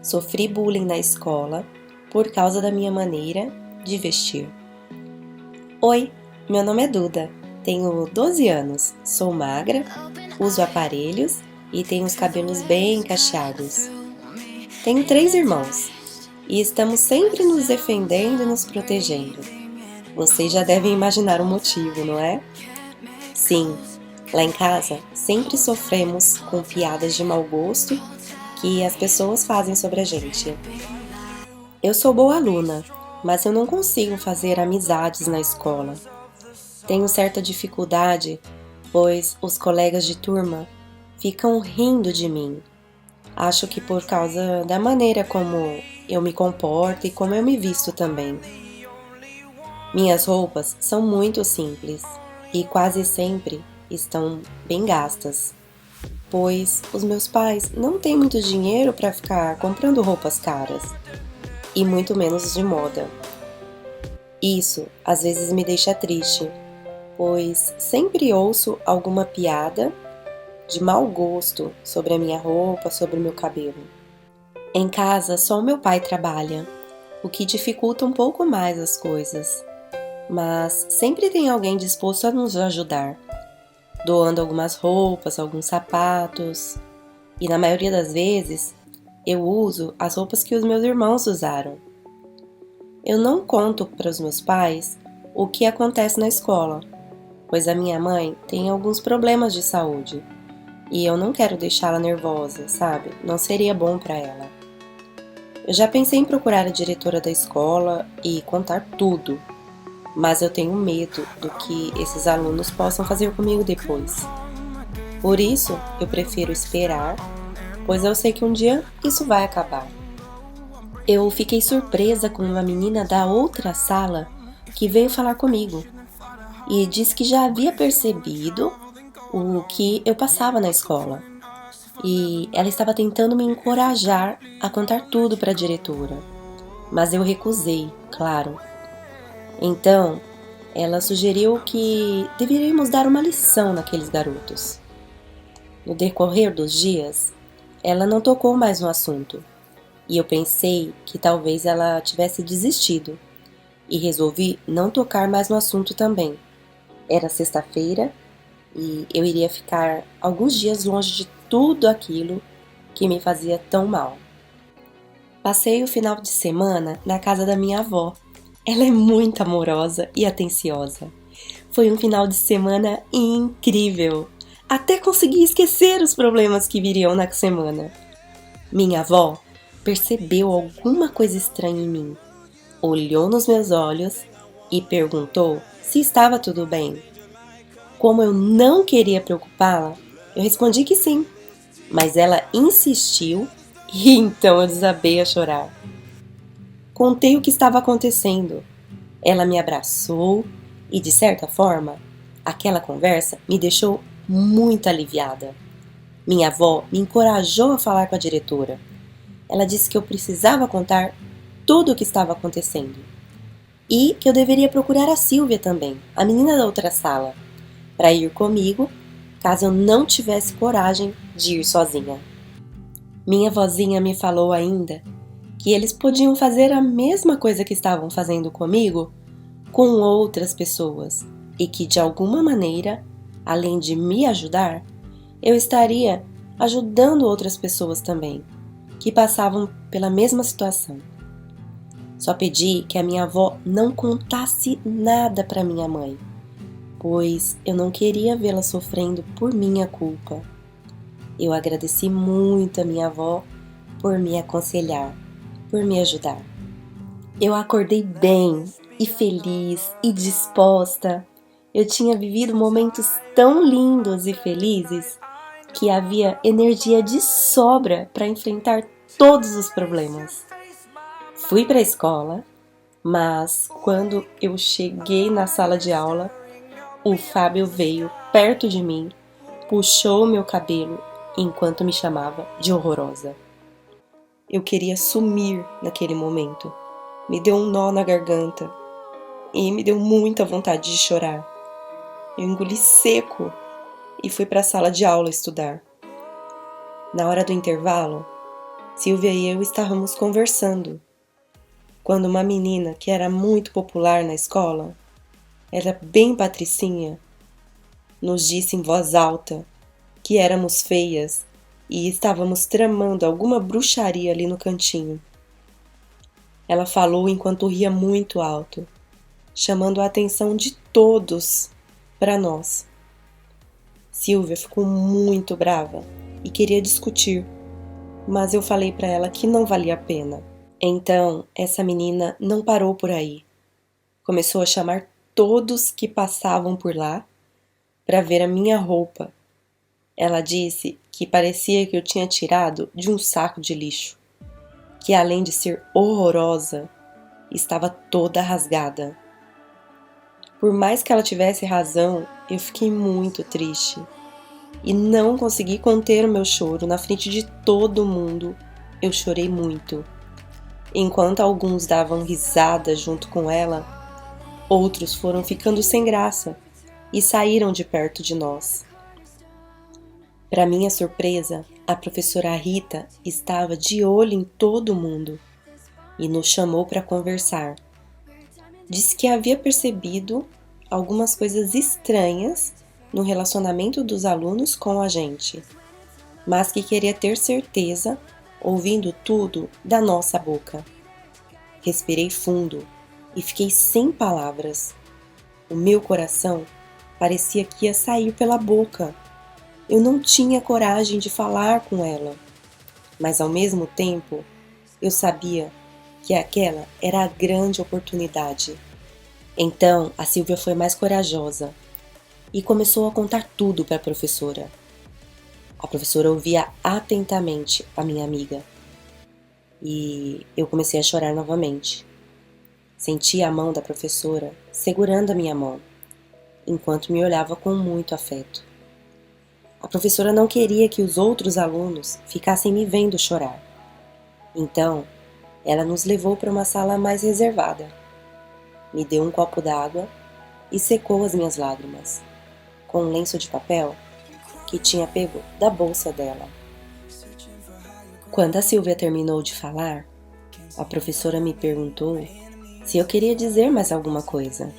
Sofri bullying na escola por causa da minha maneira de vestir. Oi, meu nome é Duda, tenho 12 anos, sou magra, uso aparelhos e tenho os cabelos bem cacheados. Tenho 3 irmãos e estamos sempre nos defendendo e nos protegendo. Vocês já devem imaginar o motivo, não é? Sim, lá em casa sempre sofremos com piadas de mau gosto que as pessoas fazem sobre a gente. Eu sou boa aluna, mas eu não consigo fazer amizades na escola. Tenho certa dificuldade, pois os colegas de turma ficam rindo de mim. Acho que por causa da maneira como eu me comporto e como eu me visto também. Minhas roupas são muito simples e quase sempre estão bem gastas, pois os meus pais não têm muito dinheiro para ficar comprando roupas caras, e muito menos de moda. Isso às vezes me deixa triste, pois sempre ouço alguma piada de mau gosto sobre a minha roupa, sobre o meu cabelo. Em casa só o meu pai trabalha, o que dificulta um pouco mais as coisas, mas sempre tem alguém disposto a nos ajudar, doando algumas roupas, alguns sapatos, e na maioria das vezes eu uso as roupas que os meus irmãos usaram. Eu não conto para os meus pais o que acontece na escola, pois a minha mãe tem alguns problemas de saúde e eu não quero deixá-la nervosa, sabe? Não seria bom para ela. Eu já pensei em procurar a diretora da escola e contar tudo, mas eu tenho medo do que esses alunos possam fazer comigo depois. Por isso, eu prefiro esperar, pois eu sei que um dia isso vai acabar. Eu fiquei surpresa com uma menina da outra sala que veio falar comigo e disse que já havia percebido o que eu passava na escola. E ela estava tentando me encorajar a contar tudo para a diretora, mas eu recusei, claro. Então, ela sugeriu que deveríamos dar uma lição naqueles garotos. No decorrer dos dias, ela não tocou mais no assunto, e eu pensei que talvez ela tivesse desistido, e resolvi não tocar mais no assunto também. Era sexta-feira e eu iria ficar alguns dias longe de tudo aquilo que me fazia tão mal. Passei o final de semana na casa da minha avó. Ela é muito amorosa e atenciosa. Foi um final de semana incrível. Até consegui esquecer os problemas que viriam na semana. Minha avó percebeu alguma coisa estranha em mim, olhou nos meus olhos e perguntou se estava tudo bem. Como eu não queria preocupá-la, eu respondi que sim, mas ela insistiu e então eu desabei a chorar. Contei o que estava acontecendo. Ela me abraçou e, de certa forma, aquela conversa me deixou muito aliviada. Minha avó me encorajou a falar com a diretora. Ela disse que eu precisava contar tudo o que estava acontecendo e que eu deveria procurar a Silvia também, a menina da outra sala, para ir comigo, caso eu não tivesse coragem de ir sozinha. Minha vozinha me falou ainda que eles podiam fazer a mesma coisa que estavam fazendo comigo com outras pessoas e que, de alguma maneira, além de me ajudar, eu estaria ajudando outras pessoas também, que passavam pela mesma situação. Só pedi que a minha avó não contasse nada para minha mãe, pois eu não queria vê-la sofrendo por minha culpa. Eu agradeci muito a minha avó por me aconselhar, por me ajudar. Eu acordei bem e feliz e disposta. Eu tinha vivido momentos tão lindos e felizes que havia energia de sobra para enfrentar todos os problemas. Fui para a escola, mas quando eu cheguei na sala de aula, o Fábio veio perto de mim, puxou meu cabelo enquanto me chamava de horrorosa. Eu queria sumir naquele momento. Me deu um nó na garganta e me deu muita vontade de chorar. Eu engoli seco e fui para a sala de aula estudar. Na hora do intervalo, Silvia e eu estávamos conversando, quando uma menina que era muito popular na escola, era bem patricinha, nos disse em voz alta que éramos feias e estávamos tramando alguma bruxaria ali no cantinho. Ela falou enquanto ria muito alto, chamando a atenção de todos para nós. Silvia ficou muito brava e queria discutir, mas eu falei para ela que não valia a pena. Então, essa menina não parou por aí. Começou a chamar todos que passavam por lá para ver a minha roupa. Ela disse que parecia que eu tinha tirado de um saco de lixo, que além de ser horrorosa, estava toda rasgada. Por mais que ela tivesse razão, eu fiquei muito triste e não consegui conter o meu choro na frente de todo mundo. Eu chorei muito. Enquanto alguns davam risada junto com ela, outros foram ficando sem graça e saíram de perto de nós. Para minha surpresa, a professora Rita estava de olho em todo mundo e nos chamou para conversar. Disse que havia percebido algumas coisas estranhas no relacionamento dos alunos com a gente, mas que queria ter certeza ouvindo tudo da nossa boca. Respirei fundo e fiquei sem palavras. O meu coração parecia que ia sair pela boca. Eu não tinha coragem de falar com ela, mas ao mesmo tempo eu sabia que aquela era a grande oportunidade. Então a Silvia foi mais corajosa e começou a contar tudo para a professora. A professora ouvia atentamente a minha amiga e eu comecei a chorar novamente. Senti a mão da professora segurando a minha mão, enquanto me olhava com muito afeto. A professora não queria que os outros alunos ficassem me vendo chorar. Então, ela nos levou para uma sala mais reservada. Me deu um copo d'água e secou as minhas lágrimas, com um lenço de papel que tinha pego da bolsa dela. Quando a Silvia terminou de falar, a professora me perguntou se eu queria dizer mais alguma coisa,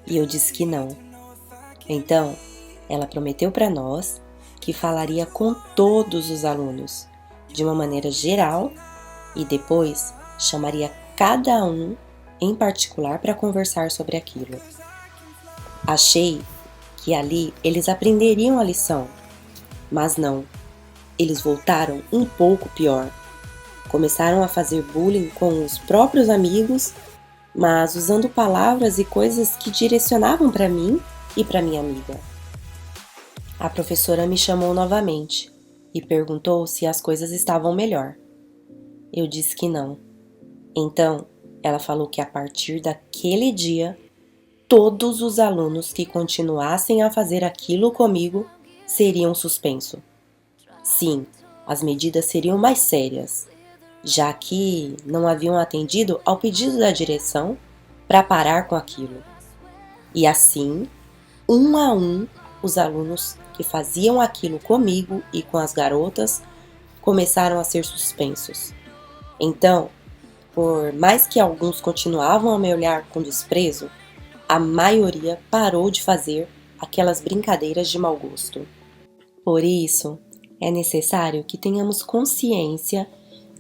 e eu disse que não. Então, ela prometeu para nós que falaria com todos os alunos, de uma maneira geral, e depois chamaria cada um em particular para conversar sobre aquilo. Achei que ali eles aprenderiam a lição, mas não. Eles voltaram um pouco pior. Começaram a fazer bullying com os próprios amigos, mas usando palavras e coisas que direcionavam para mim e para minha amiga. A professora me chamou novamente e perguntou se as coisas estavam melhor. Eu disse que não. Então, ela falou que a partir daquele dia, todos os alunos que continuassem a fazer aquilo comigo seriam suspensos. Sim, as medidas seriam mais sérias, já que não haviam atendido ao pedido da direção para parar com aquilo. E assim, um a um, os alunos que faziam aquilo comigo e com as garotas começaram a ser suspensos. Então, por mais que alguns continuavam a me olhar com desprezo, a maioria parou de fazer aquelas brincadeiras de mau gosto. Por isso, é necessário que tenhamos consciência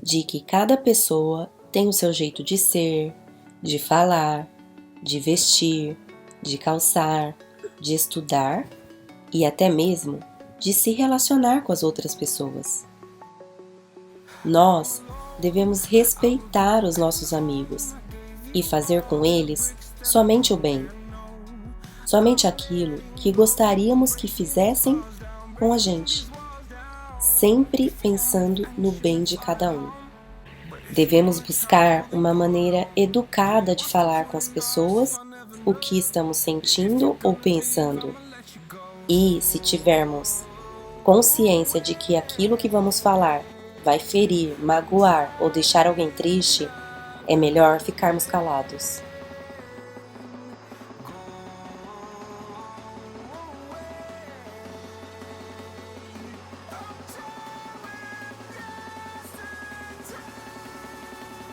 de que cada pessoa tem o seu jeito de ser, de falar, de vestir, de calçar, de estudar e até mesmo de se relacionar com as outras pessoas. Nós devemos respeitar os nossos amigos e fazer com eles somente o bem, somente aquilo que gostaríamos que fizessem com a gente, sempre pensando no bem de cada um. Devemos buscar uma maneira educada de falar com as pessoas o que estamos sentindo ou pensando. E se tivermos consciência de que aquilo que vamos falar vai ferir, magoar ou deixar alguém triste, é melhor ficarmos calados.